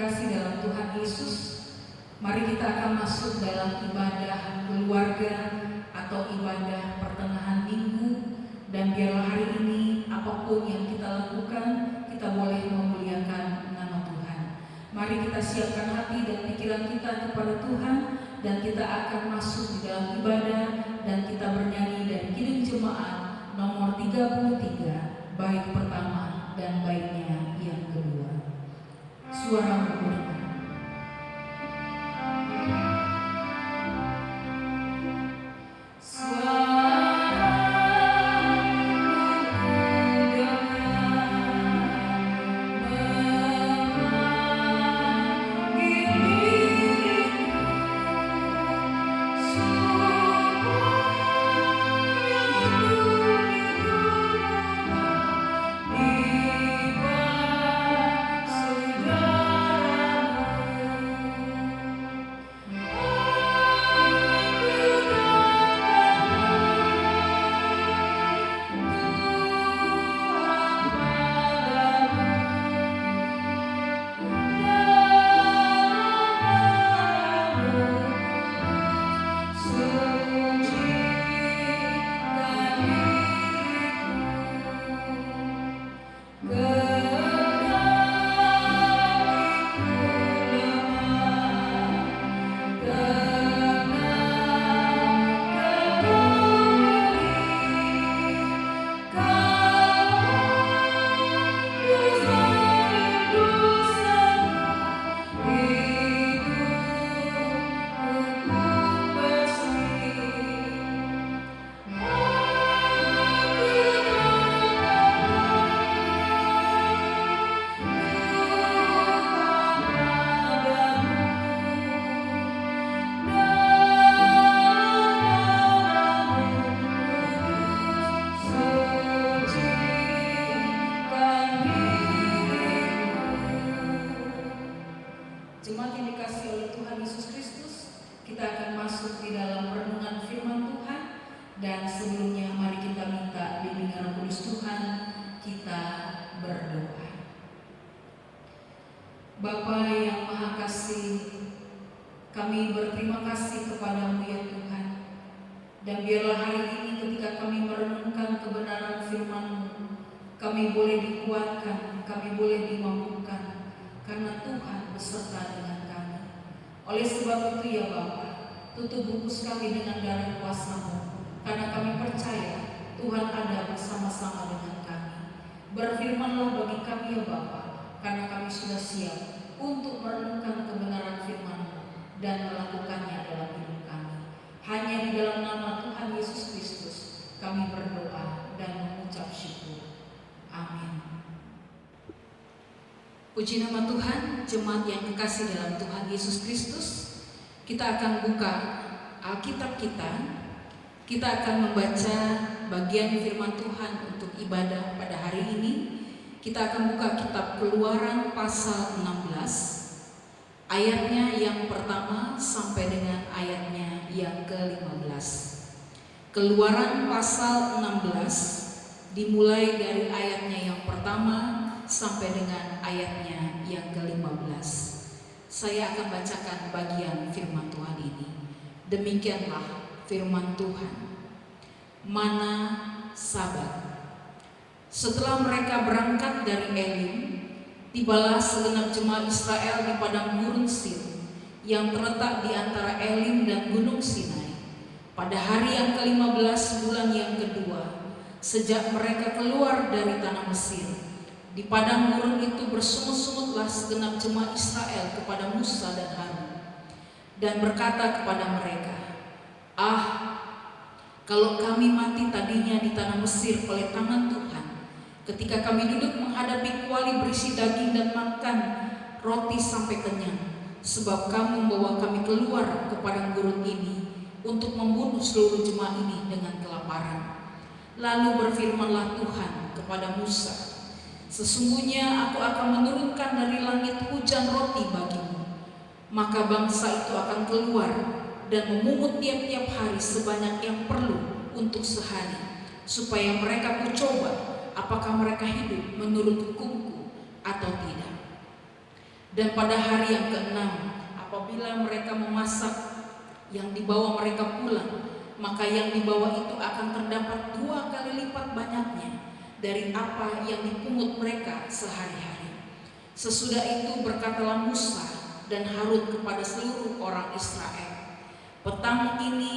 kasih dalam Tuhan Yesus, mari kita akan masuk dalam ibadah keluarga atau ibadah pertengahan minggu. Dan biarlah hari ini apapun yang kita lakukan, kita boleh memuliakan nama Tuhan. Mari kita siapkan hati dan pikiran kita kepada Tuhan, dan kita akan masuk di dalam ibadah, dan kita bernyanyi dari Kidung Jemaat nomor 33, bait pertama dan baitnya yang kedua. Suara murni. Jemaat yang dikasihi oleh Tuhan Yesus Kristus, kita akan masuk di dalam renungan firman Tuhan. Dan sebelumnya mari kita minta bimbingan Roh Kudus Tuhan, kita berdoa. Bapa yang Maha Kasih, kami berterima kasih kepadamu ya Tuhan. Dan biarlah hari ini ketika kami merenungkan kebenaran firman-Mu, kami boleh dikuatkan, kami boleh dimampukan, karena Tuhan beserta dengan kami. Oleh sebab itu ya Bapa, tutup bungkus kami dengan darah kuasa-Mu, karena kami percaya Tuhan ada bersama-sama dengan kami. Berfirmanlah bagi kami ya Bapa, karena kami sudah siap untuk merenungkan kebenaran firman-Mu dan melakukannya dalam hidup kami. Hanya di dalam nama Tuhan Yesus Kristus kami berdoa dan mengucap syukur. Amin. Puji nama Tuhan. Jemaat yang kekasih dalam Tuhan Yesus Kristus, kita akan buka Alkitab kita. Kita akan membaca bagian firman Tuhan untuk ibadah pada hari ini. Kita akan buka kitab Keluaran pasal 16, ayatnya yang pertama sampai dengan ayatnya yang ke-15. Keluaran pasal 16 dimulai dari ayatnya yang pertama sampai dengan ayatnya yang ke-15. Saya akan bacakan bagian firman Tuhan ini. Demikianlah firman Tuhan. Mana Sabat. Setelah mereka berangkat dari Elim, tibalah segenap jemaat Israel di padang gurun Sin yang terletak di antara Elim dan Gunung Sinai pada hari yang ke-15 bulan yang kedua sejak mereka keluar dari tanah Mesir. Di padang gurun itu bersungut-sungutlah segenap jemaat Israel kepada Musa dan Harun, dan berkata kepada mereka, kalau kami mati tadinya di tanah Mesir oleh tangan Tuhan, ketika kami duduk menghadapi kuali berisi daging dan makan roti sampai kenyang, sebab kamu membawa kami keluar ke padang gurun ini untuk membunuh seluruh jemaat ini dengan kelaparan. Lalu berfirmanlah Tuhan kepada Musa, sesungguhnya aku akan menurunkan dari langit hujan roti bagimu, maka bangsa itu akan keluar dan memungut tiap-tiap hari sebanyak yang perlu untuk sehari, supaya mereka mencoba apakah mereka hidup menurut hukumku atau tidak. Dan pada hari yang keenam, apabila mereka memasak yang dibawa mereka pulang, maka yang dibawa itu akan terdapat 2 kali lipat banyaknya dari apa yang dipungut mereka sehari-hari. Sesudah itu berkatalah Musa dan Harun kepada seluruh orang Israel, petang ini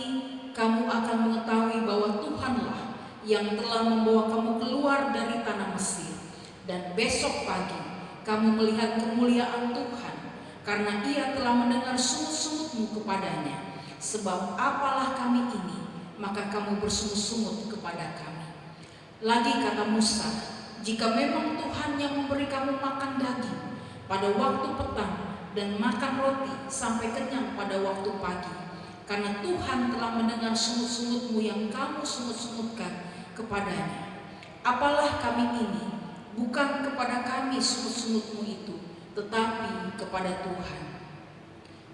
kamu akan mengetahui bahwa Tuhanlah yang telah membawa kamu keluar dari tanah Mesir, dan besok pagi kamu melihat kemuliaan Tuhan, karena Ia telah mendengar sungut-sungutmu kepadanya. Sebab apalah kami ini, maka kamu bersungut-sungut kepada kami. Lagi kata Musa, jika memang Tuhan yang memberi kamu makan daging pada waktu petang dan makan roti sampai kenyang pada waktu pagi, karena Tuhan telah mendengar sungut-sungutmu yang kamu sungut-sungutkan kepadanya, apalah kami ini, bukan kepada kami sungut-sungutmu itu, tetapi kepada Tuhan.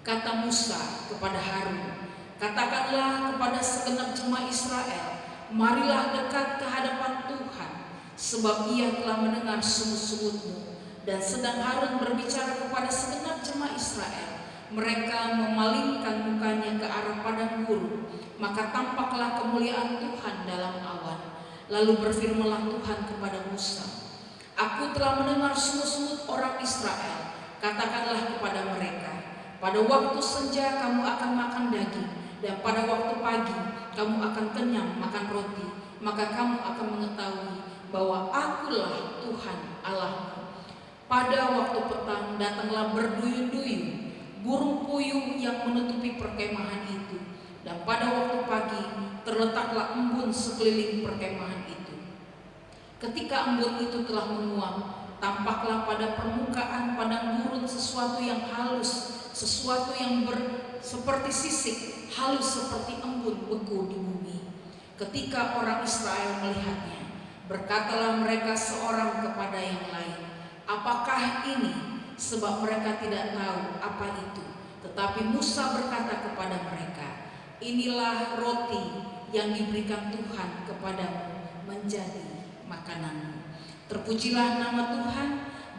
Kata Musa kepada Harun, katakanlah kepada segenap jemaat Israel, marilah dekat ke hadapan Tuhan, sebab Ia telah mendengar sungut-sungutmu. Dan sedang Harun berbicara kepada segenap jemaat Israel, mereka memalingkan mukanya ke arah padang gurun, maka tampaklah kemuliaan Tuhan dalam awan. Lalu berfirmanlah Tuhan kepada Musa, aku telah mendengar sungut-sungut orang Israel. Katakanlah kepada mereka, pada waktu senja kamu akan makan daging, dan pada waktu pagi kamu akan kenyang makan roti. Maka kamu akan mengetahui bahwa akulah Tuhan Allahmu. Pada waktu petang datanglah berduyun-duyun burung puyuh yang menutupi perkemahan itu, dan pada waktu pagi terletaklah embun sekeliling perkemahan itu. Ketika embun itu telah menguap, tampaklah pada permukaan padang gurun sesuatu yang halus, sesuatu yang seperti sisik, halus seperti embun beku di bumi. Ketika orang Israel melihatnya, berkatalah mereka seorang kepada yang lain, apakah ini? Sebab mereka tidak tahu apa itu. Tetapi Musa berkata kepada mereka, inilah roti yang diberikan Tuhan kepadamu menjadi makananmu. Terpujilah nama Tuhan,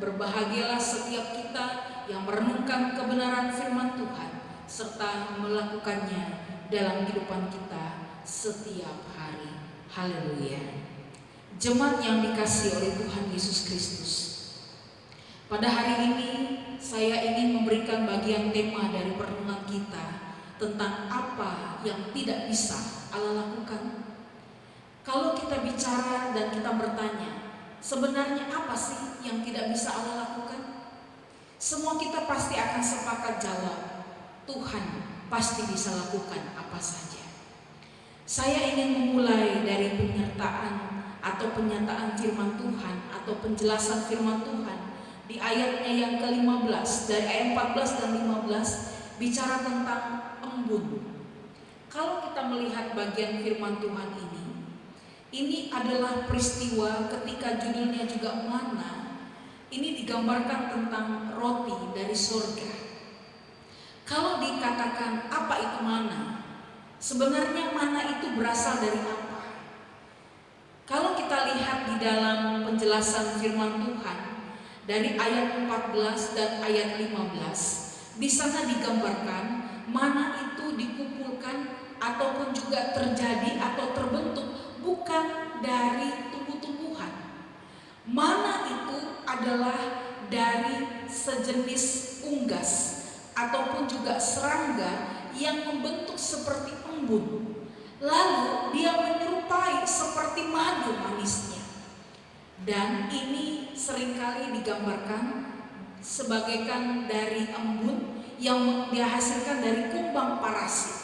berbahagialah setiap kita yang merenungkan kebenaran firman Tuhan, serta melakukannya dalam kehidupan kita setiap hari. Haleluya. Jemaat yang dikasihi oleh Tuhan Yesus Kristus, pada hari ini saya ingin memberikan bagian tema dari perenungan kita tentang apa yang tidak bisa Allah lakukan. Kalau kita bicara dan kita bertanya, sebenarnya apa sih yang tidak bisa Allah lakukan? Semua kita pasti akan sepakat jawab, Tuhan pasti bisa lakukan apa saja. Saya ingin memulai dari penyertaan atau penyataan firman Tuhan atau penjelasan firman Tuhan di ayatnya yang ke-15, dari ayat 14 dan 15 bicara tentang embun. Kalau kita melihat bagian firman Tuhan ini adalah peristiwa ketika judulnya juga mana. Ini digambarkan tentang roti dari surga. Kalau dikatakan apa itu mana, sebenarnya mana itu berasal dari apa? Kalau kita lihat di dalam penjelasan firman Tuhan dari ayat 14 dan ayat 15, di sana digambarkan mana itu dikumpulkan ataupun juga terjadi atau terbentuk bukan dari tumbuh-tumbuhan. Mana itu adalah dari sejenis unggas ataupun juga serangga yang membentuk seperti embun. Lalu dia menyerupai seperti madu manisnya. Dan ini seringkali digambarkan sebagaikan dari embun yang dihasilkan dari kumbang parasit.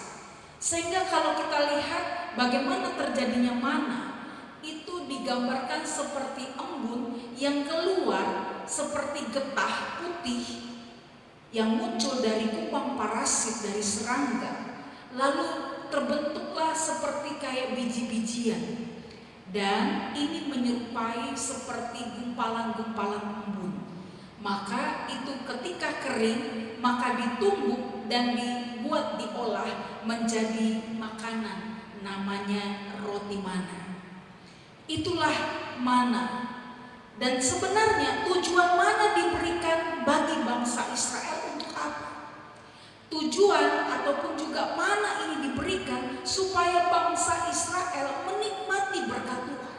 Sehingga kalau kita lihat bagaimana terjadinya mana, itu digambarkan seperti embun yang keluar seperti getah putih yang muncul dari kumbang parasit dari serangga, lalu terbentuklah seperti kayak biji-bijian. Dan ini menyerupai seperti gumpalan-gumpalan embun. Maka itu ketika kering, maka ditumbuk dan dibuat diolah menjadi makanan, namanya roti mana. Itulah mana. Dan sebenarnya tujuan mana diberikan bagi bangsa Israel untuk apa? Tujuan ataupun juga mana ini diberikan supaya bangsa Israel menikmati berkat Tuhan.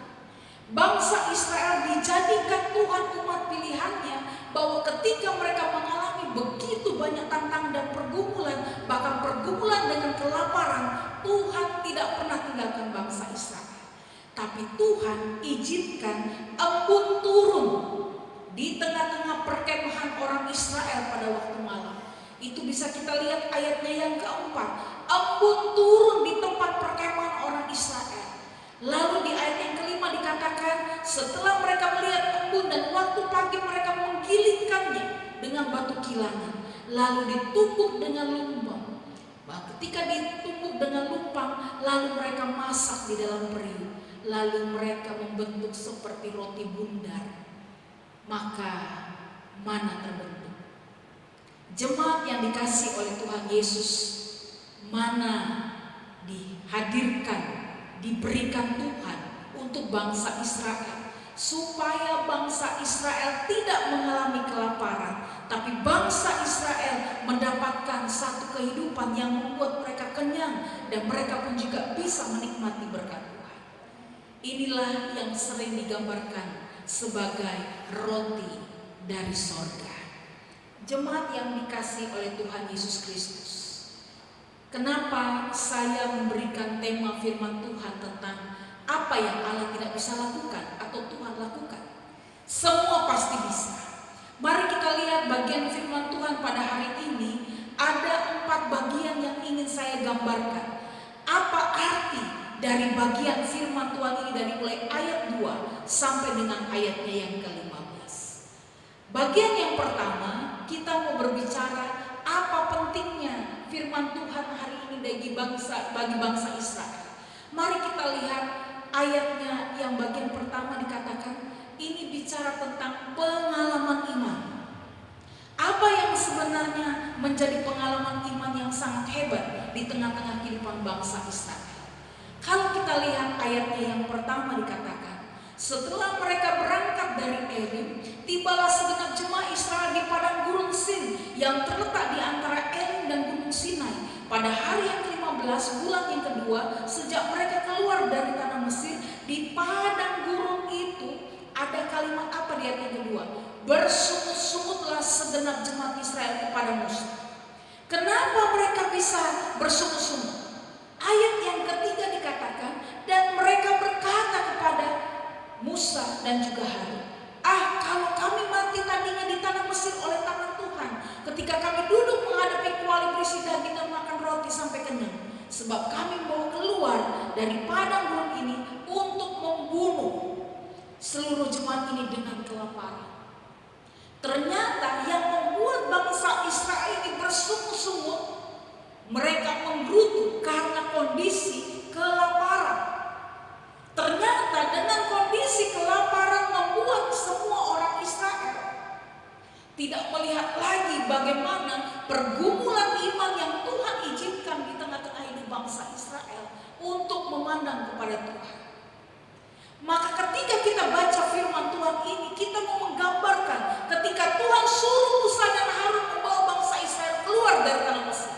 Bangsa Israel dijadikan Tuhan umat pilihannya, bahwa ketika mereka mengalami begitu banyak tantangan dan pergumulan, bahkan pergumulan dengan kelaparan, Tuhan tidak pernah tinggalkan bangsa Israel. Tapi Tuhan izinkan embun turun di tengah-tengah perkemahan orang Israel pada waktu malam. Itu bisa kita lihat ayatnya yang keempat. Embun turun di tempat perkemahan orang Israel. Lalu di ayat yang kelima dikatakan, setelah mereka melihat embun dan waktu pagi mereka menggilingkannya dengan batu kilangan, lalu ditumbuk dengan lumpang. Ketika ditumbuk dengan lumpang, lalu mereka masak di dalam periuk. Lalu mereka membentuk seperti roti bundar. Maka mana terbentuk. Jemaat yang dikasih oleh Tuhan Yesus, mana dihadirkan, diberikan Tuhan untuk bangsa Israel, supaya bangsa Israel tidak mengalami kelaparan, tapi bangsa Israel mendapatkan satu kehidupan yang membuat mereka kenyang dan mereka pun juga bisa menikmati berkat Tuhan. Inilah yang sering digambarkan sebagai roti dari sorga. Jemaat yang dikasih oleh Tuhan Yesus Kristus, kenapa saya memberikan tema firman Tuhan tentang apa yang Allah tidak bisa lakukan atau Tuhan lakukan? Semua pasti bisa. Mari kita lihat bagian firman Tuhan pada hari ini. Ada 4 bagian yang ingin saya gambarkan. Apa arti dari bagian firman Tuhan ini dari mulai ayat 2 sampai dengan ayatnya yang ke-15. Bagian yang pertama, kita mau berbicara apa pentingnya firman Tuhan hari ini bagi bangsa Israel. Mari kita lihat ayatnya yang bagian pertama dikatakan, ini bicara tentang pengalaman iman. Apa yang sebenarnya menjadi pengalaman iman yang sangat hebat di tengah-tengah kehidupan bangsa Israel? Kalau kita lihat ayatnya yang pertama dikatakan, setelah mereka berangkat dari Elim, tibalah segenap jemaah Israel di padang gurun Sin yang terletak di antara Elim dan gunung Sinai. Pada hari yang ke-15 bulan yang kedua sejak mereka keluar dari tanah Mesir, di padang gurun itu ada kalimat apa di ayat yang kedua? Bersungut-sungutlah segenap jemaat Israel kepada Musa. Kenapa mereka bisa bersungut-sungut? Ayat yang ketiga dikatakan, dan mereka berkata kepada Musa dan juga Harun, kalau kami mati tadinya di tanah Mesir oleh tangan Tuhan, ketika kami duduk menghadapi kuali berisi daging dan makan roti sampai kenyang, sebab kami mau keluar dari padang gurun ini untuk membunuh seluruh jemaat ini dengan kelaparan. Ternyata yang membuat bangsa Israel ini bersungut-sungut, mereka menggerutu karena kondisi kelaparan. Ternyata dengan kondisi kelaparan membuat semua orang Israel tidak melihat lagi bagaimana pergumulan iman yang Tuhan izinkan di tengah-tengah hidup bangsa Israel untuk memandang kepada Tuhan. Maka ketika kita baca firman Tuhan ini, kita mau menggambarkan ketika Tuhan suruh Musa dan Harun membawa bangsa Israel keluar dari tanah Mesir.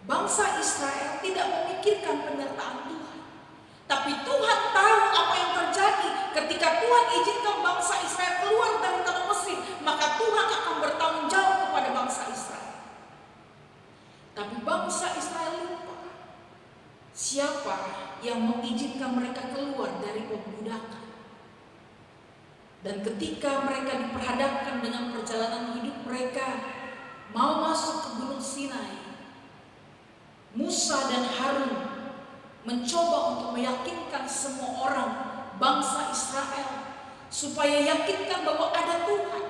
Bangsa Israel tidak memikirkan penyertaan Tuhan. Tapi Tuhan tahu apa yang terjadi ketika Tuhan izinkan bangsa Israel keluar dari tanah Mesir, maka Tuhan akan bertanggung jawab kepada bangsa Israel. Tapi bangsa Israel lupa siapa yang mengizinkan mereka keluar dari perbudakan. Dan ketika mereka diperhadapkan dengan perjalanan hidup mereka mau masuk ke gunung Sinai, Musa dan Harun mencoba untuk meyakinkan semua orang bangsa Israel supaya yakinkan bahwa ada Tuhan.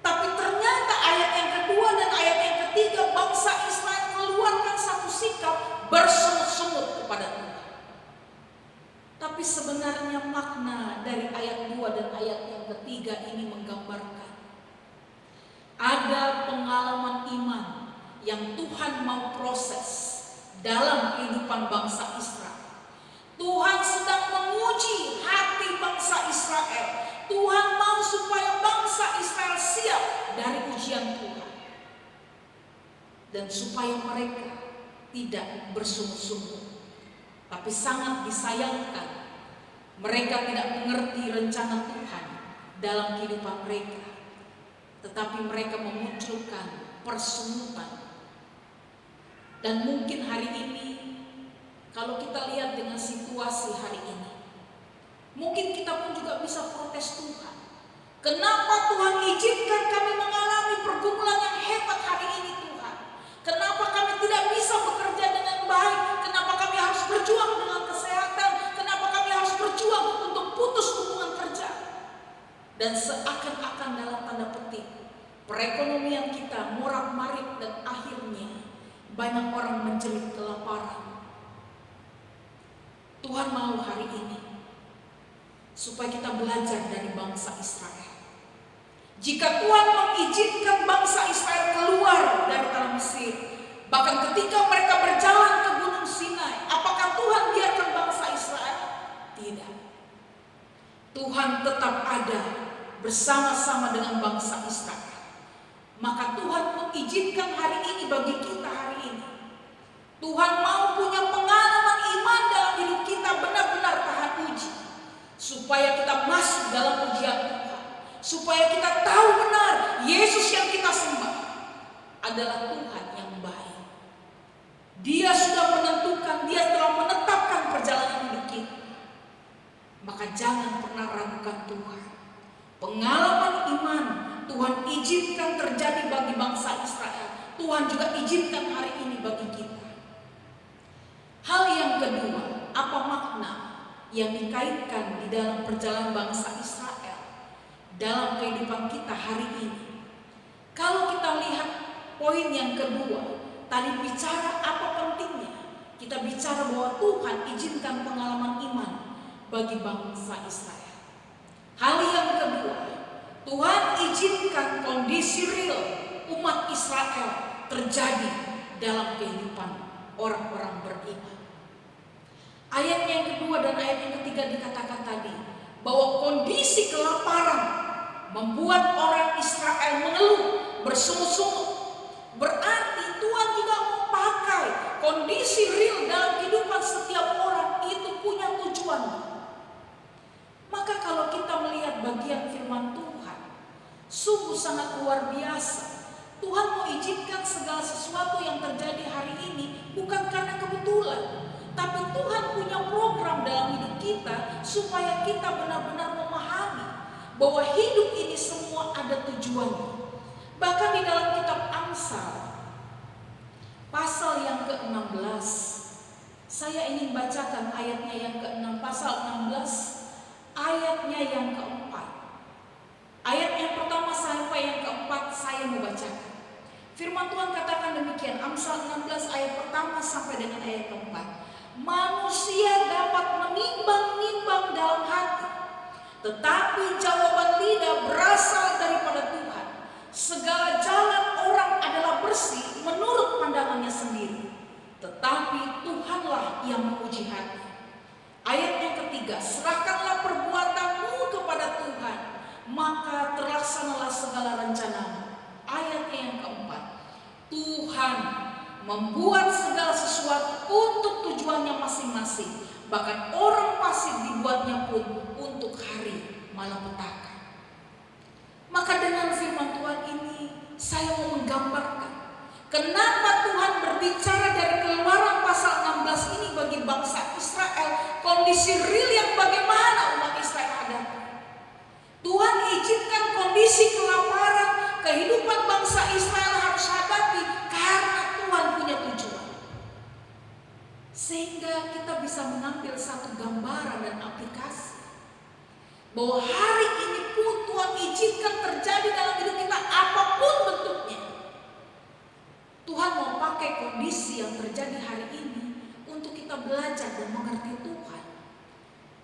Tapi ternyata ayat yang kedua dan ayat yang ketiga, bangsa Israel keluarkan satu sikap bersungut-sungut kepada Tuhan. Tapi sebenarnya makna dari ayat 2 dan ayat yang ketiga ini menggambarkan ada pengalaman iman yang Tuhan mau proses dalam kehidupan bangsa Israel. Tuhan sedang menguji hati bangsa Israel Tuhan mau supaya bangsa Israel siap dari ujian Tuhan. Dan supaya mereka tidak bersungut-sungut. Tapi sangat disayangkan, mereka tidak mengerti rencana Tuhan dalam kehidupan mereka. Tetapi mereka memunculkan persungutan. Dan mungkin hari ini, kalau kita lihat dengan situasi hari ini, mungkin kita pun juga bisa protes Tuhan. Kenapa Tuhan izinkan kami mengalami pergumulan yang hebat hari ini Tuhan? Kenapa kami tidak bisa bekerja dengan baik? Kenapa kami harus berjuang dengan kesehatan? Kenapa kami harus berjuang untuk putus hubungan kerja? Dan seakan-akan dalam tanda petik, perekonomian kita morat-marit dan akhirnya banyak orang menjerit kelaparan. Tuhan mau hari ini supaya kita belajar dari bangsa Israel. Jika Tuhan mengizinkan bangsa Israel keluar dari tanah Mesir, bahkan ketika mereka berjalan ke Gunung Sinai, apakah Tuhan biarkan bangsa Israel? Tidak. Tuhan tetap ada bersama-sama dengan bangsa Israel. Maka Tuhan mengizinkan hari ini bagi kita hari ini. Tuhan mau punya pengalaman iman dalam hidup kita benar-benar tahan uji. Supaya kita masuk dalam ujian Tuhan. Supaya kita tahu benar Yesus yang kita sembah adalah Tuhan yang baik. Dia sudah menentukan, Dia telah menetapkan perjalanan hidup kita. Maka jangan pernah ragukan Tuhan. Pengalaman iman Tuhan izinkan terjadi bagi bangsa Israel. Tuhan juga izinkan hari ini bagi kita. Hal yang kedua, apa makna yang dikaitkan di dalam perjalanan bangsa Israel dalam kehidupan kita hari ini? Kalau kita lihat poin yang kedua, tadi bicara apa pentingnya? Kita bicara bahwa Tuhan izinkan pengalaman iman bagi bangsa Israel. Hal yang kedua, Tuhan izinkan kondisi real umat Israel terjadi dalam kehidupan orang-orang beriman. Ayat yang kedua dan ayat yang ketiga dikatakan tadi bahwa kondisi kelaparan membuat orang Israel mengeluh, bersungut-sungut. Berarti Tuhan juga mau pakai kondisi real dalam kehidupan setiap orang itu punya tujuan. Maka kalau kita melihat bagian firman Tuhan, sungguh sangat luar biasa. Tuhan mau izinkan segala sesuatu yang terjadi hari ini bukan karena kebetulan. Tapi Tuhan punya program dalam hidup kita supaya kita benar-benar memahami bahwa hidup ini semua ada tujuannya. Bahkan di dalam kitab Amsal pasal yang ke-16, saya ingin bacakan ayatnya yang ke-6, pasal 16 ayatnya yang ke-4. Ayat yang pertama sampai yang ke-4 saya mau bacakan. Firman Tuhan katakan demikian, Amsal 16 ayat pertama sampai dengan ayat ke-4. Manusia dapat menimbang-nimbang dalam hati, tetapi jawaban lidah berasal daripada Tuhan. Segala jalan orang adalah bersih menurut pandangannya sendiri, tetapi Tuhanlah yang menguji hati. Ayat yang ketiga, serahkanlah perbuatanmu kepada Tuhan, maka terlaksanalah segala rencanamu. Ayatnya yang keempat, Tuhan membuat segala sesuatu untuk tujuannya masing-masing. Bahkan orang fasik dibuatnya pun untuk hari malapetaka. Maka dengan firman Tuhan ini saya mau menggambarkan kenapa Tuhan berbicara dari Keluaran pasal 16 ini bagi bangsa Israel, kondisi real yang bagaimana umat Israel hadapi. Tuhan izinkan kondisi kelaparan kehidupan bangsa Israel harus hadapi karena Tuhan punya tujuan. Sehingga kita bisa mengambil satu gambaran dan aplikasi bahwa hari ini pun Tuhan izinkan terjadi dalam hidup kita apapun bentuknya. Tuhan mau pakai kondisi yang terjadi hari ini untuk kita belajar dan mengerti Tuhan.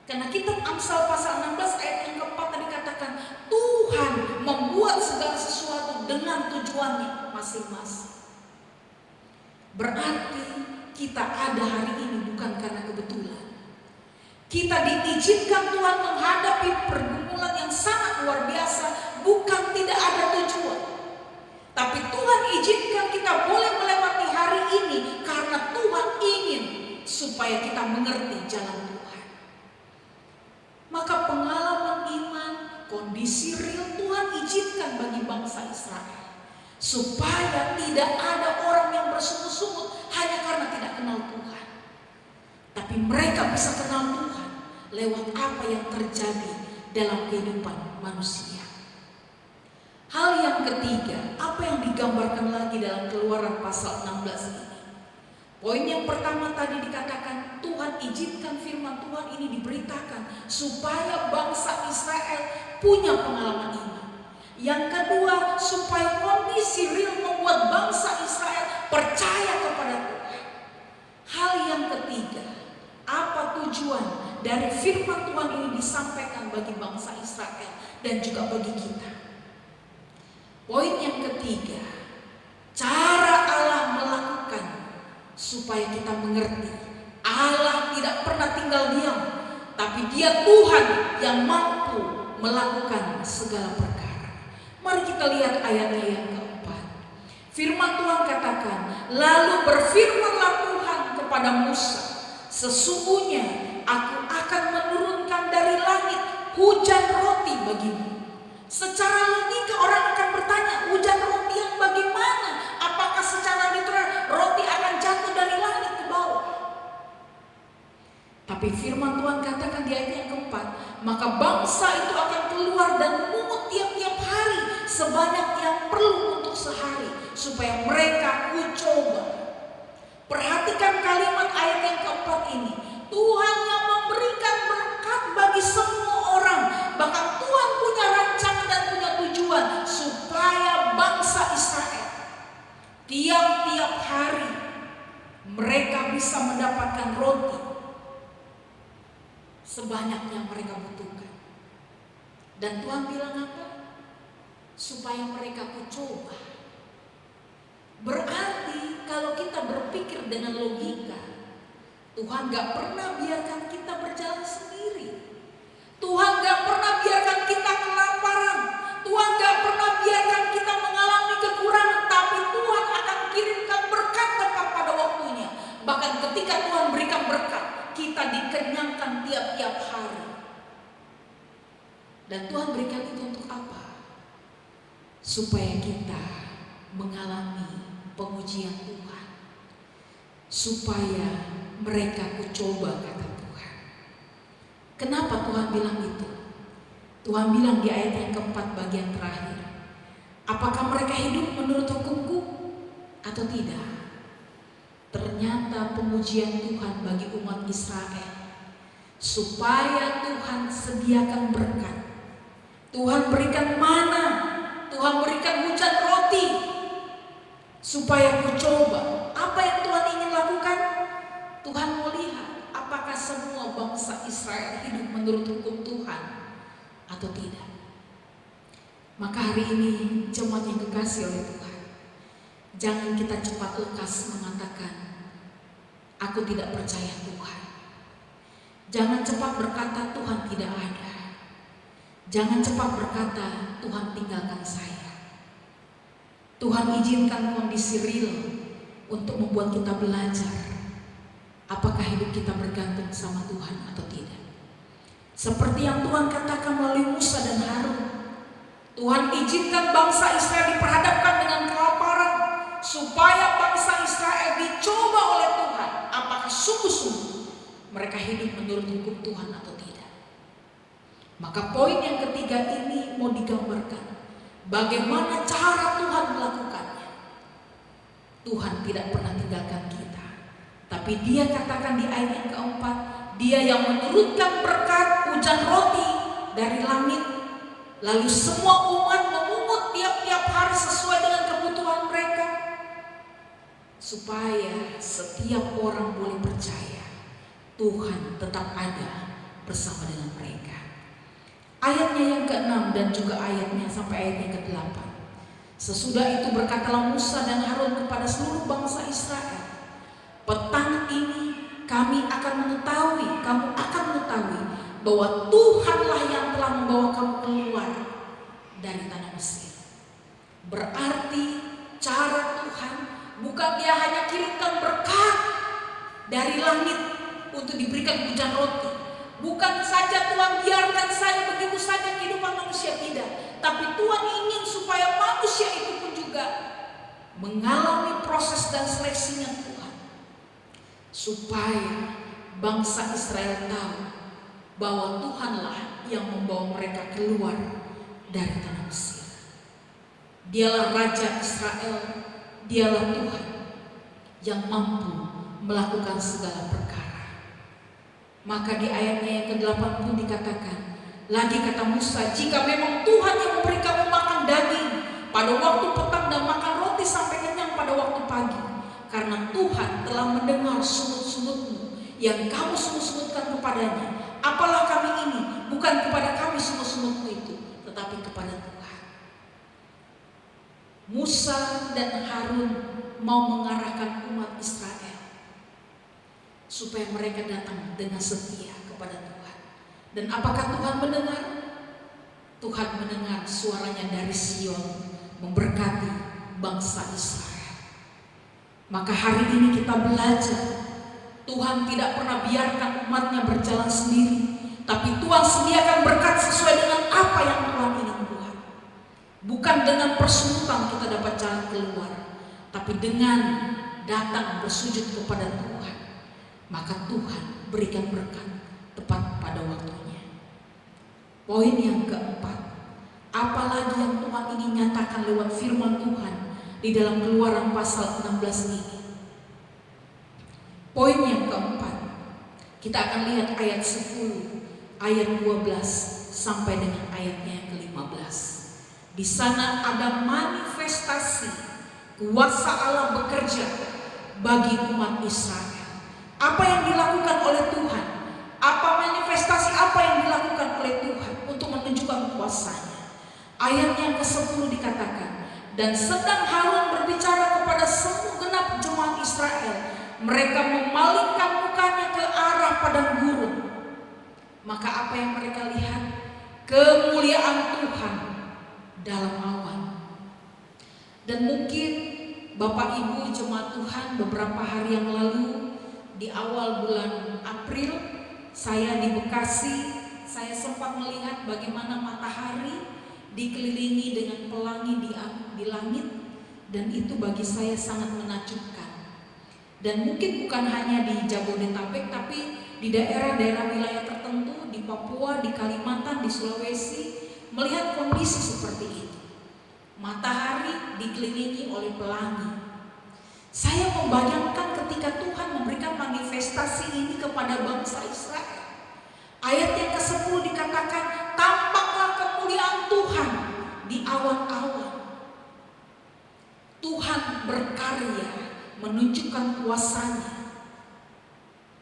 Karena kitab Amsal pasal 16 ayat yang keempat tadi katakan Tuhan membuat segala sesuatu dengan tujuannya masing-masing. Berarti kita ada hari ini bukan karena kebetulan. Kita diizinkan Tuhan menghadapi pergumulan yang yang sangat luar biasa, bukan tidak ada tujuan. Tapi Tuhan izinkan kita boleh melewati hari ini karena Tuhan ingin supaya kita mengerti jalan Tuhan. Maka pengalaman iman, kondisi real Tuhan izinkan bagi bangsa Israel, supaya tidak ada orang yang bersungut-sungut hanya karena tidak kenal Tuhan. Tapi mereka bisa kenal Tuhan lewat apa yang terjadi dalam kehidupan manusia. Hal yang ketiga, apa yang digambarkan lagi dalam Keluaran pasal 16 ini? Poin yang pertama tadi dikatakan Tuhan izinkan firman Tuhan ini diberitakan supaya bangsa Israel punya pengalaman iman. Yang kedua, supaya kondisi real membuat bangsa Israel percaya kepada Tuhan. Hal yang ketiga, apa tujuan dari firman Tuhan ini disampaikan bagi bangsa Israel dan juga bagi kita? Poin yang ketiga, cara Allah melakukan supaya kita mengerti Allah tidak pernah tinggal diam, tapi Dia Tuhan yang mampu melakukan segala perkara. Mari kita lihat ayatnya yang keempat. Firman Tuhan katakan, lalu berfirmanlah Tuhan kepada Musa, sesungguhnya aku akan menurunkan dari langit hujan roti bagimu. Secara logika orang akan bertanya, hujan roti yang bagaimana? Apakah secara literal roti akan jatuh dari langit ke bawah? Tapi firman Tuhan katakan di ayat yang keempat, maka bangsa itu akan keluar dan memungut tiap-tiap hari sebanyak yang perlu untuk sehari, supaya mereka coba. Perhatikan kalimat ayat yang keempat ini. Tuhan yang memberikan berkat bagi semua orang. Bahkan Tuhan punya rancangan dan punya tujuan supaya bangsa Israel tiap-tiap hari mereka bisa mendapatkan roti sebanyak yang mereka butuhkan. Dan Tuhan bilang apa? Supaya mereka coba. Berarti kalau kita berpikir dengan logika, Tuhan gak pernah biarkan kita berjalan sendiri. Tuhan gak pernah biarkan kita kelaparan. Tuhan gak pernah biarkan kita mengalami kekurangan. Tapi Tuhan akan kirimkan berkat tepat pada waktunya. Bahkan ketika Tuhan berikan berkat, kita dikenyangkan tiap-tiap hari. Dan Tuhan berikan itu untuk apa? Supaya kita mengalami pengujian Tuhan, supaya mereka coba, kata Tuhan. Kenapa Tuhan bilang itu? Tuhan bilang di ayat yang keempat bagian terakhir, apakah mereka hidup menurut hukumku atau tidak? Ternyata pengujian Tuhan bagi umat Israel, supaya Tuhan sediakan berkat. Tuhan berikan mana, Tuhan berikan hujan roti, supaya coba. Apa yang Tuhan ingin lakukan? Tuhan mau lihat apakah semua bangsa Israel hidup menurut hukum Tuhan atau tidak. Maka hari ini jemaat yang kekasih oleh Tuhan, jangan kita cepat lekas mengatakan aku tidak percaya Tuhan. Jangan cepat berkata Tuhan tidak ada. Jangan cepat berkata Tuhan tinggalkan saya. Tuhan izinkan kondisi real untuk membuat kita belajar apakah hidup kita bergantung sama Tuhan atau tidak. Seperti yang Tuhan katakan melalui Musa dan Harun, Tuhan izinkan bangsa Israel diperhadapkan dengan kelaparan supaya bangsa Israel dicoba oleh Tuhan apakah sungguh-sungguh mereka hidup menurut hukum Tuhan atau tidak. Maka poin yang ketiga ini mau digambarkan bagaimana cara Tuhan melakukannya. Tuhan tidak pernah tinggalkan kita, tapi Dia katakan di ayat yang keempat, Dia yang menurunkan berkat hujan roti dari langit, lalu semua umat memungut tiap-tiap hari sesuai dengan kebutuhan mereka, supaya setiap orang boleh percaya Tuhan tetap ada bersama dengan mereka. Ayatnya yang ke-6 dan juga ayatnya sampai ayat yang ke-8. Sesudah itu berkatalah Musa dan Harun kepada seluruh bangsa Israel, petang ini kamu akan mengetahui bahwa Tuhanlah yang telah membawa kamu keluar dari tanah Mesir. Berarti cara Tuhan bukan Dia hanya kirimkan berkat dari langit untuk diberikan hujan roti. Bukan saja Tuhan biarkan saja begitu saja kehidupan manusia, tidak. Tapi Tuhan ingin supaya manusia itu pun juga mengalami proses dan seleksinya Tuhan. Supaya bangsa Israel tahu bahwa Tuhanlah yang membawa mereka keluar dari tanah Mesir. Dialah Raja Israel, Dialah Tuhan yang mampu melakukan segala perkara. Maka di ayatnya yang ke-8 pun dikatakan, lagi kata Musa, jika memang Tuhan yang memberi kamu makan daging pada waktu petang dan makan roti sampai kenyang pada waktu pagi, karena Tuhan telah mendengar sungut-sungutmu yang kamu sungut-sungutkan kepadanya, apalah kami ini, bukan kepada kami sungut-sungutmu itu, tetapi kepada Tuhan. Musa dan Harun mau mengarahkan umat Israel supaya mereka datang dengan setia kepada Tuhan. Dan apakah Tuhan mendengar? Tuhan mendengar suaranya dari Sion memberkati bangsa Israel. Maka hari ini kita belajar, Tuhan tidak pernah biarkan umatnya berjalan sendiri, tapi Tuhan sediakan berkat sesuai dengan apa yang Tuhan ingin buat. Bukan dengan persungutan kita dapat jalan keluar, tapi dengan datang bersujud kepada Tuhan, maka Tuhan berikan berkat tepat pada waktunya. Poin yang keempat, apalagi yang Tuhan ingin nyatakan lewat firman Tuhan di dalam Keluaran pasal 16 ini. Poin yang keempat, kita akan lihat ayat 10, ayat 12 sampai dengan ayatnya yang ke-15. Di sana ada manifestasi kuasa Allah bekerja bagi umat Israel. Apa yang dilakukan oleh Tuhan? Apa manifestasi apa yang dilakukan oleh Tuhan untuk menunjukkan kuasanya? Ayat yang ke-10 dikatakan, dan sedang Harun berbicara kepada segenap jemaat Israel, mereka memalingkan mukanya ke arah padang gurun. Maka apa yang mereka lihat? Kemuliaan Tuhan dalam awan. Dan mungkin Bapak Ibu jemaat Tuhan, beberapa hari yang lalu di awal bulan April, saya di Bekasi, saya sempat melihat bagaimana matahari dikelilingi dengan pelangi di langit, dan itu bagi saya sangat menakjubkan. Dan mungkin bukan hanya di Jabodetabek, tapi di daerah-daerah wilayah tertentu, di Papua, di Kalimantan, di Sulawesi, melihat kondisi seperti itu. Matahari dikelilingi oleh pelangi. Saya membayangkan ketika Tuhan memberikan manifestasi ini kepada bangsa Israel. Ayat yang ke-10 dikatakan, tampaklah kemuliaan Tuhan di awan-awan. Tuhan berkarya menunjukkan kuasanya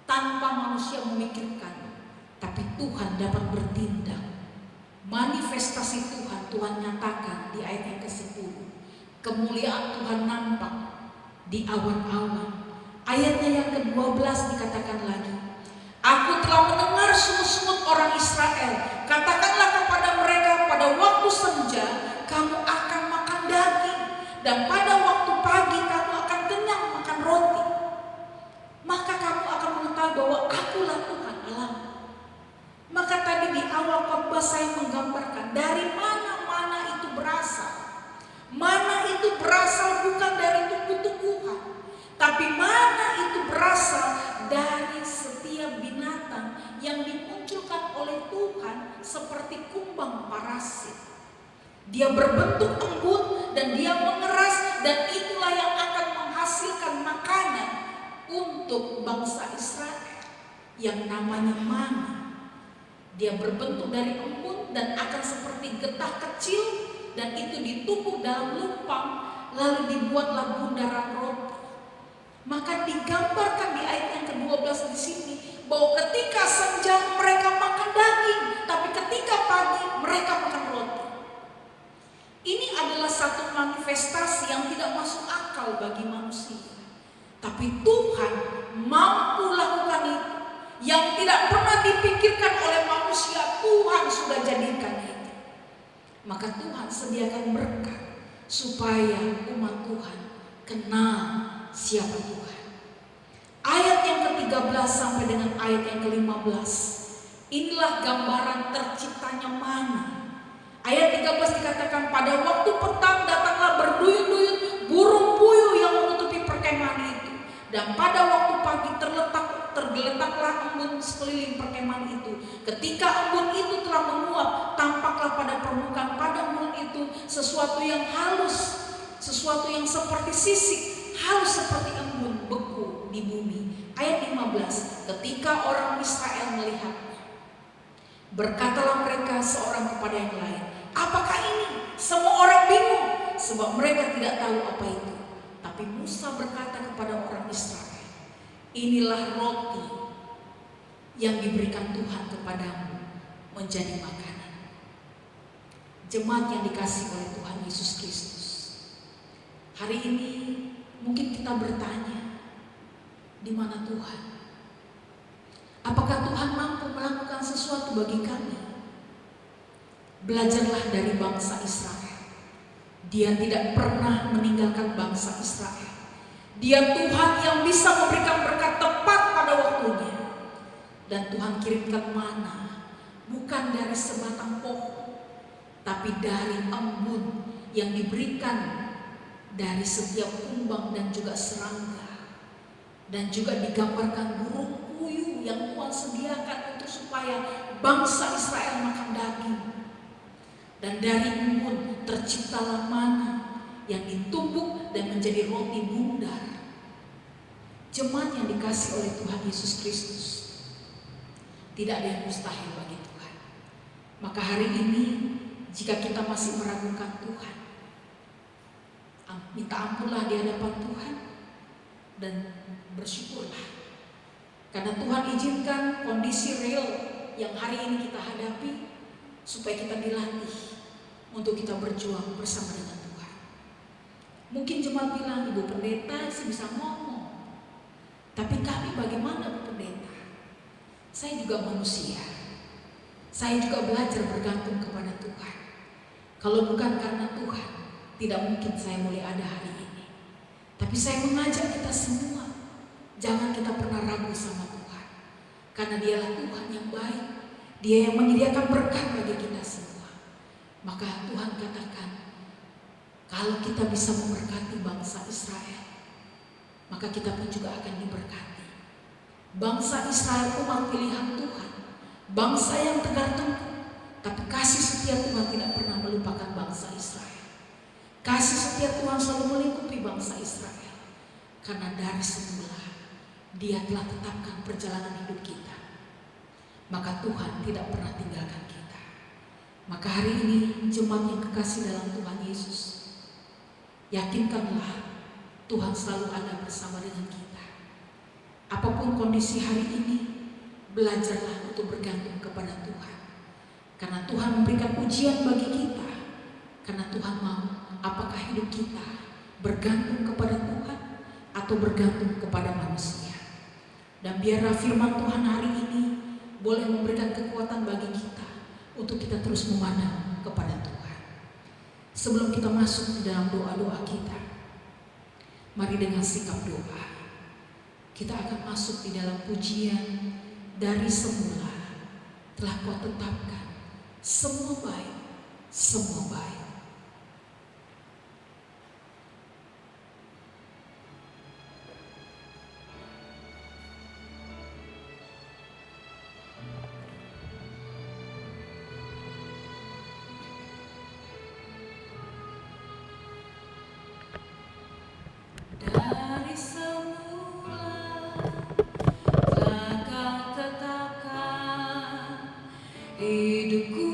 tanpa manusia memikirkan, tapi Tuhan dapat bertindak. Manifestasi Tuhan nyatakan di ayat yang ke-10. Kemuliaan Tuhan nampak di awan-awan. Ayatnya yang ke-12 dikatakan lagi, aku telah mendengar sungut-sungut orang Israel. Katakanlah kepada mereka, pada waktu senja kamu akan makan daging, dan pada waktu pagi kamu akan kenyang makan roti. Maka kamu akan mengetahui bahwa akulah Tuhan Allah. Maka tadi di awal khotbah saya menggambarkan dari mana itu berasal. Mana itu berasal bukan dari tumbuh-tumbuhan, tapi mana itu berasal dari setiap binatang yang dimunculkan oleh Tuhan seperti kumbang parasit. Dia berbentuk embun dan dia mengeras, dan itulah yang akan menghasilkan makanan untuk bangsa Israel yang namanya mana. Dia berbentuk dari embun dan akan seperti getah kecil, dan itu ditumbuk dalam lumpang, lalu dibuatlah bundaran roti. Maka digambarkan di ayat yang ke-12 di sini bahwa ketika senja mereka makan daging, tapi ketika pagi mereka makan roti. Ini adalah satu manifestasi yang tidak masuk akal bagi manusia, tapi Tuhan mampu lakukan itu, yang tidak pernah dipikirkan oleh manusia Tuhan sudah jadikan itu, maka Tuhan sediakan berkat supaya umat Tuhan kenal siapa Tuhan. Ayat yang ke-13 sampai dengan ayat yang ke-15, inilah gambaran terciptanya manna. Ayat 13 dikatakan, pada waktu petang datanglah berduyun-duyun burung puyuh yang menutupi perkemahan itu, dan pada waktu pagi tergeletaklah embun sekeliling perkemahan itu. Ketika embun itu telah menguap, tampaklah pada permukaan padang gurun itu sesuatu yang halus, sesuatu yang seperti sisik, halus seperti embun beku di bumi. Ayat 15, ketika orang Israel melihatnya, berkatalah mereka seorang kepada yang lain, apakah ini? Semua orang bingung, sebab mereka tidak tahu apa itu. Tapi Musa berkata kepada orang Israel, inilah roti yang diberikan Tuhan kepadamu menjadi makanan. Jemaat yang dikasihi oleh Tuhan Yesus Kristus, hari ini mungkin kita bertanya, di mana Tuhan? Apakah Tuhan mampu melakukan sesuatu bagi kami? Belajarlah dari bangsa Israel. Dia tidak pernah meninggalkan bangsa Israel. Dia Tuhan yang bisa memberikan berkat tepat pada waktunya. Dan Tuhan kirimkan manna bukan dari sebatang pohon, tapi dari embun yang diberikan dari setiap kumbang dan juga serangga. Dan juga digambarkan burung puyuh yang Tuhan sediakan untuk supaya bangsa Israel makan daging. Dan dari embun terciptalah manna yang ditumbuk dan menjadi roti bundar. Jemaat yang dikasihi oleh Tuhan Yesus Kristus, tidak ada yang mustahil bagi Tuhan. Maka hari ini jika kita masih meragukan Tuhan, minta ampunlah di hadapan Tuhan dan bersyukurlah. Karena Tuhan izinkan kondisi real yang hari ini kita hadapi supaya kita dilatih untuk kita berjuang bersama dengan Tuhan. Mungkin jemaat bilang, Ibu Pendeta sih bisa ngomong, tapi kami bagaimana Bu Pendeta? Saya juga manusia. Saya juga belajar bergantung kepada Tuhan. Kalau bukan karena Tuhan, tidak mungkin saya mulai ada hari ini. Tapi saya mengajak kita semua, jangan kita pernah ragu sama Tuhan. Karena Dialah Tuhan yang baik. Dia yang menyediakan berkat bagi kita semua. Maka Tuhan katakan, kalau kita bisa memberkati bangsa Israel, maka kita pun juga akan diberkati. Bangsa Israel umat pilihan Tuhan, bangsa yang tegar tengkuk, tapi kasih setia Tuhan tidak pernah melupakan bangsa Israel. Kasih setia Tuhan selalu melingkupi bangsa Israel, karena dari semula Dia telah tetapkan perjalanan hidup kita. Maka Tuhan tidak pernah tinggalkan kita. Maka hari ini jemaat yang kekasih dalam Tuhan Yesus, yakinkanlah Tuhan selalu ada bersama dengan kita. Apapun kondisi hari ini, belajarlah untuk bergantung kepada Tuhan. Karena Tuhan memberikan ujian bagi kita. Karena Tuhan mau apakah hidup kita bergantung kepada Tuhan atau bergantung kepada manusia. Dan biarlah firman Tuhan hari ini boleh memberikan kekuatan bagi kita untuk kita terus memandang kepada Tuhan. Sebelum kita masuk di dalam doa-doa kita, mari dengan sikap doa kita akan masuk di dalam pujian dari semula telah Kau tetapkan semua baik, semua baik. Dari semula telah Kau tetapkan hidupku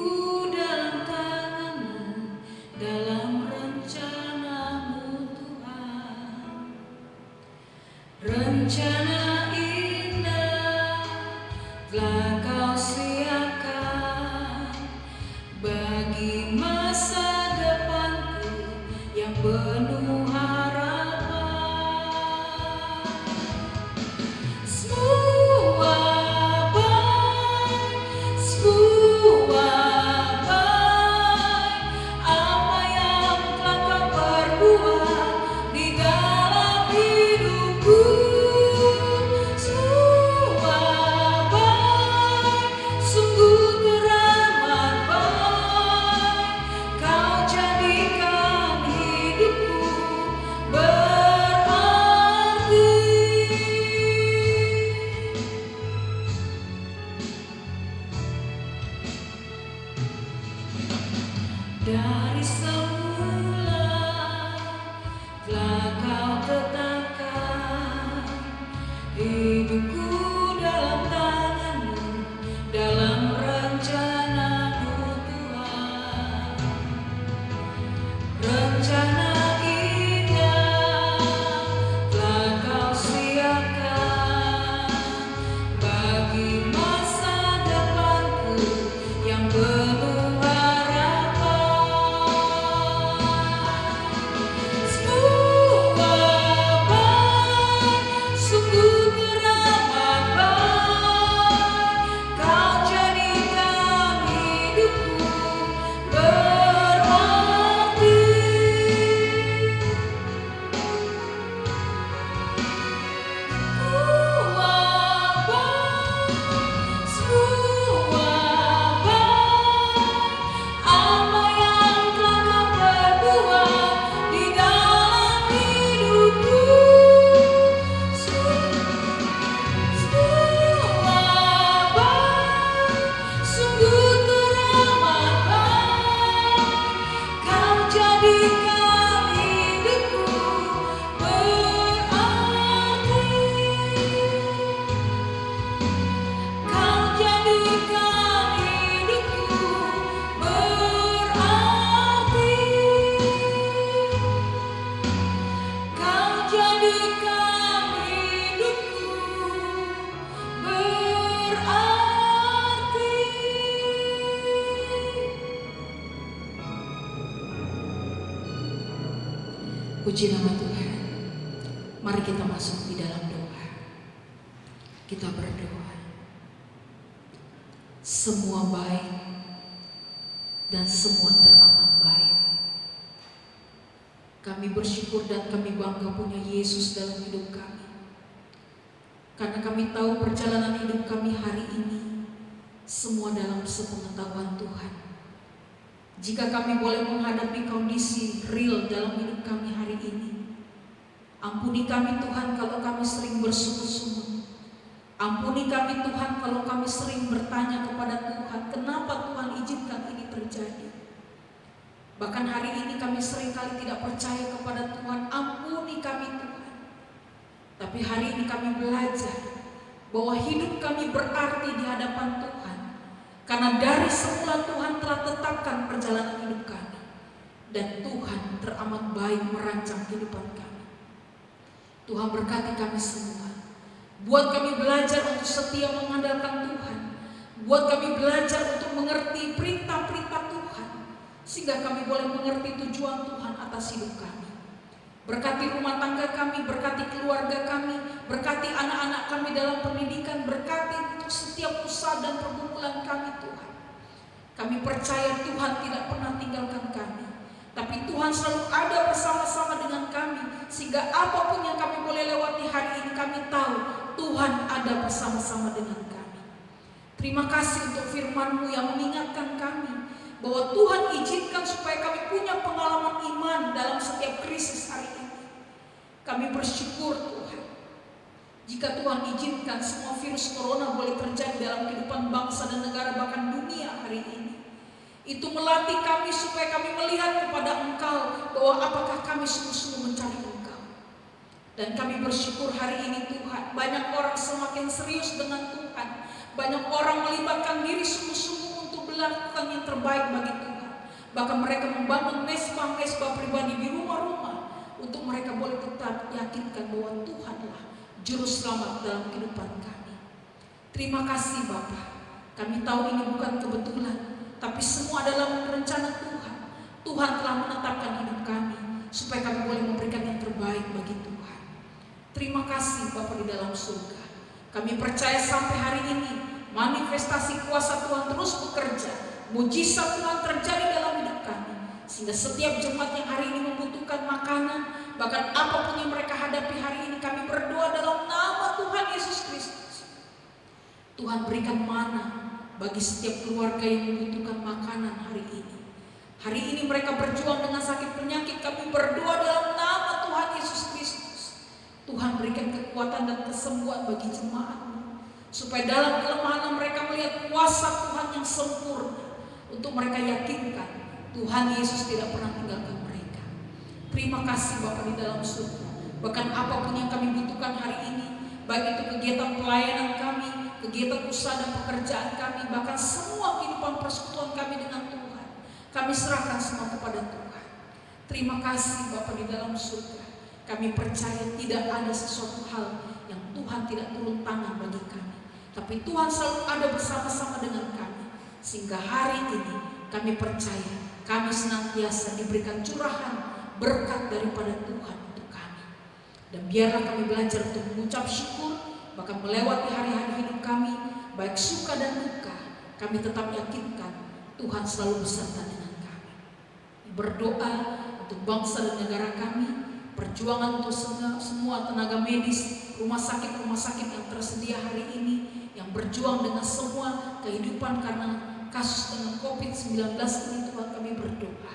dalam tangan-Mu. Dari semula telah kau tetapkan hidupku dalam tanganmu, dalam rencanamu Tuhan. Rencana indah telah kau siapkan bagi masa depanku yang penuh harapan. Semua baik, sungguh teramat baik, kau jadikan hidupku berarti. Semua baik, apa yang telah kau perbuat di dalam hidupku. Semua baik, sungguh teramat baik, kau jadikan hidupku berarti. Kau jadikan hidupku berarti. Kau jadikan hidupku berarti. Puji nama Tuhan. Mari kita masuk di dalam doa. Kita berdoa. Semua baik dan semua teramat baik. Kami bersyukur dan kami bangga punya Yesus dalam hidup kami. Karena kami tahu perjalanan hidup kami hari ini semua dalam sepengetahuan Tuhan. Jika kami boleh menghadapi kondisi real dalam hidup kami hari ini, ampuni kami Tuhan kalau kami sering bersungut-sungut. Ampuni kami Tuhan kalau kami sering bertanya kepada Tuhan, kenapa Tuhan izinkan ini terjadi. Bahkan hari ini kami seringkali tidak percaya kepada Tuhan, ampuni kami Tuhan. Tapi hari ini kami belajar bahwa hidup kami berarti di hadapan Tuhan. Karena dari semula Tuhan telah tetapkan perjalanan hidup kami. Dan Tuhan teramat baik merancang kehidupan kami. Tuhan berkati kami semua. Buat kami belajar untuk setia mengandalkan Tuhan. Buat kami belajar untuk mengerti perintah-perintah Tuhan. Sehingga kami boleh mengerti tujuan Tuhan atas hidup kami. Berkati rumah tangga kami, berkati keluarga kami, berkati anak-anak kami dalam pendidikan, berkati untuk setiap usaha dan pergumulan kami Tuhan. Kami percaya Tuhan tidak pernah tinggalkan kami. Tapi Tuhan selalu ada bersama-sama dengan kami. Sehingga apapun yang kami boleh lewati hari ini, kami tahu Tuhan ada bersama-sama dengan kami. Terima kasih untuk firman-Mu yang mengingatkan kami bahwa Tuhan izinkan supaya kami punya pengalaman iman dalam setiap krisis hari ini. Kami bersyukur Tuhan. Jika Tuhan izinkan semua virus corona boleh terjadi dalam kehidupan bangsa dan negara bahkan dunia hari ini, itu melatih kami supaya kami melihat kepada Engkau bahwa apakah kami sungguh-sungguh mencari Engkau. Dan kami bersyukur hari ini Tuhan, banyak orang semakin serius dengan Tuhan. Banyak orang melibatkan diri sungguh-sungguh melakukan yang terbaik bagi Tuhan. Bahkan mereka membangun mesbah-mesbah pribadi di rumah-rumah untuk mereka boleh tetap yakinkan bahwa Tuhanlah juru selamat dalam kehidupan kami. Terima kasih Bapa. Kami tahu ini bukan kebetulan, tapi semua adalah rencana Tuhan. Tuhan telah menetapkan hidup kami supaya kami boleh memberikan yang terbaik bagi Tuhan. Terima kasih Bapa di dalam surga. Kami percaya sampai hari ini manifestasi kuasa Tuhan terus bekerja, mujizat Tuhan terjadi dalam hidup kami, sehingga setiap jemaat yang hari ini membutuhkan makanan, bahkan apapun yang mereka hadapi hari ini, kami berdoa dalam nama Tuhan Yesus Kristus. Tuhan berikan mana bagi setiap keluarga yang membutuhkan makanan hari ini. Hari ini mereka berjuang dengan sakit penyakit, kami berdoa dalam nama Tuhan Yesus Kristus. Tuhan berikan kekuatan dan kesembuhan bagi jemaat, supaya dalam kelemahan mereka melihat kuasa Tuhan yang sempurna, untuk mereka yakinkan Tuhan Yesus tidak pernah tinggalkan mereka. Terima kasih Bapa di dalam surga. Bahkan apapun yang kami butuhkan hari ini, baik itu kegiatan pelayanan kami, kegiatan usaha dan pekerjaan kami, bahkan semua kehidupan persekutuan kami dengan Tuhan, kami serahkan semua kepada Tuhan. Terima kasih Bapa di dalam surga. Kami percaya tidak ada sesuatu hal yang Tuhan tidak turun tangan bagi kami, tapi Tuhan selalu ada bersama-sama dengan kami. Sehingga hari ini kami percaya kami senantiasa diberikan curahan berkat daripada Tuhan untuk kami. Dan biarlah kami belajar untuk mengucap syukur, bahkan melewati hari-hari hidup kami, baik suka dan duka, kami tetap yakinkan Tuhan selalu beserta dengan kami. Berdoa untuk bangsa dan negara kami, perjuangan untuk semua tenaga medis, rumah sakit yang tersedia hari ini, yang berjuang dengan semua kehidupan karena kasus dengan COVID-19 ini. Tuhan, kami berdoa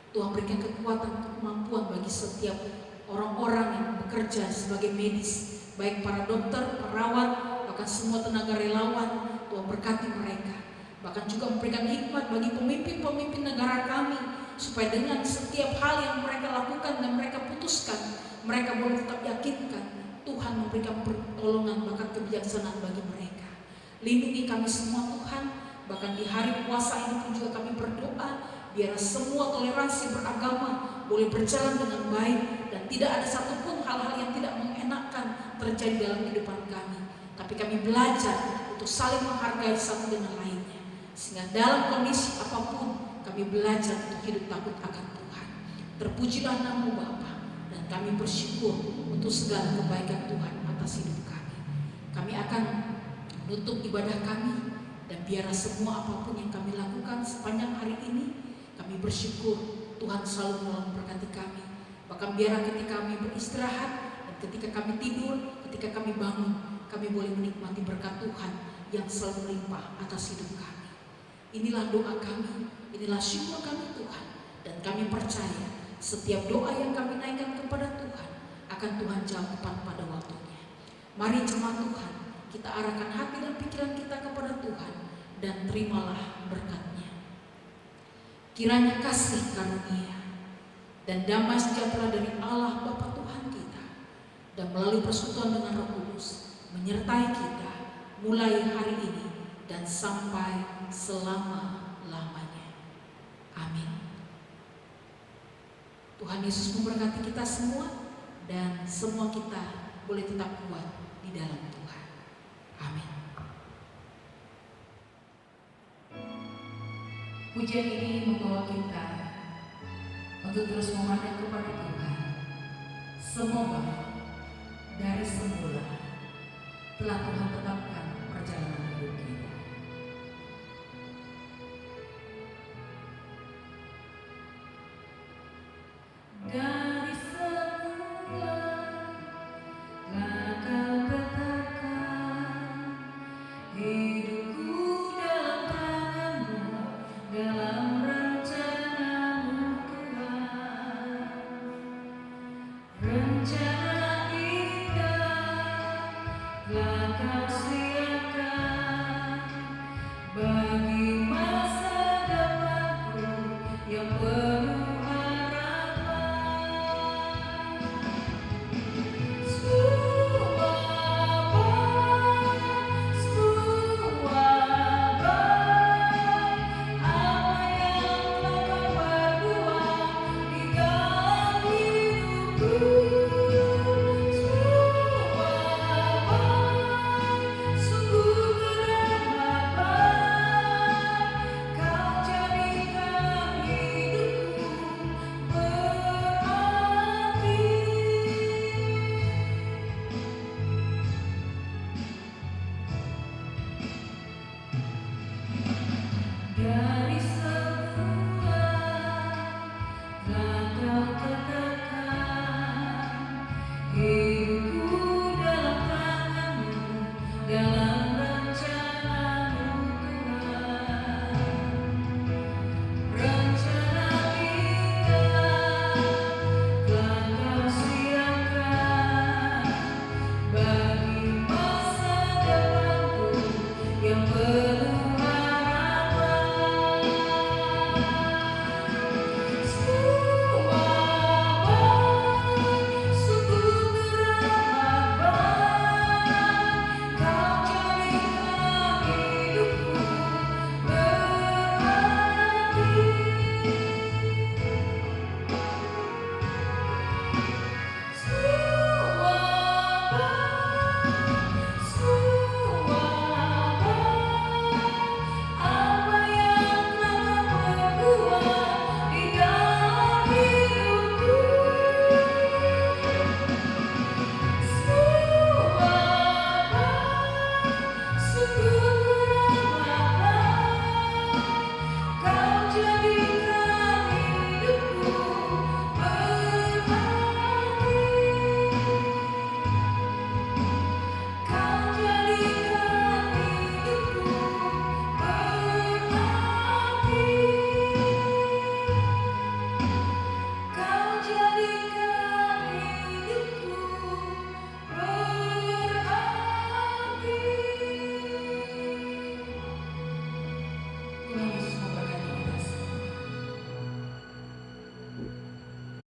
Tuhan berikan kekuatan, kemampuan bagi setiap orang-orang yang bekerja sebagai medis, baik para dokter, perawat, bahkan semua tenaga relawan. Tuhan berkati mereka, bahkan juga memberikan hikmat bagi pemimpin-pemimpin negara kami, supaya dengan setiap hal yang mereka lakukan dan mereka putuskan, mereka boleh tetap yakinkan Tuhan memberikan pertolongan, bahkan kebijaksanaan bagi mereka. Lindungi kami semua Tuhan, bahkan di hari puasa ini pun juga kami berdoa, biar semua toleransi beragama boleh berjalan dengan baik, dan tidak ada satupun hal-hal yang tidak mengenakan terjadi dalam kehidupan kami. Tapi kami belajar untuk saling menghargai satu dengan lainnya, sehingga dalam kondisi apapun kami belajar untuk hidup takut akan Tuhan. Terpujilah nama Bapa, dan kami bersyukur untuk segala kebaikan Tuhan atas hidup kami. Kami akan menutup ibadah kami, dan biarlah semua apapun yang kami lakukan sepanjang hari ini, kami bersyukur Tuhan selalu memberkati kami. Bahkan biarlah ketika kami beristirahat dan ketika kami tidur, ketika kami bangun, kami boleh menikmati berkat Tuhan yang selalu melimpah atas hidup kami. Inilah doa kami, inilah syukur kami Tuhan, dan kami percaya setiap doa yang kami naikkan kepada Tuhan akan Tuhan jawab pada waktunya. Mari jemaat Tuhan, kita arahkan hati dan pikiran kita kepada Tuhan, dan terimalah berkat-Nya. Kiranya kasih karunia dan damai sejahtera dari Allah Bapa Tuhan kita, dan melalui persekutuan dengan Roh Kudus menyertai kita mulai hari ini dan sampai selama-lamanya. Amin. Tuhan Yesus memberkati kita semua, dan semua kita boleh tetap kuat di dalam Tuhan. Amin. Pujian ini membawa kita untuk terus memandang kepada Tuhan. Semoga dari semula telah Tuhan tetapkan perjalanan hidup kita. Dari semula telah Kau tetapkan hidupku dalam tangan-Mu, dalam rencana-Mu Tuhan. Rencana indah telah Kau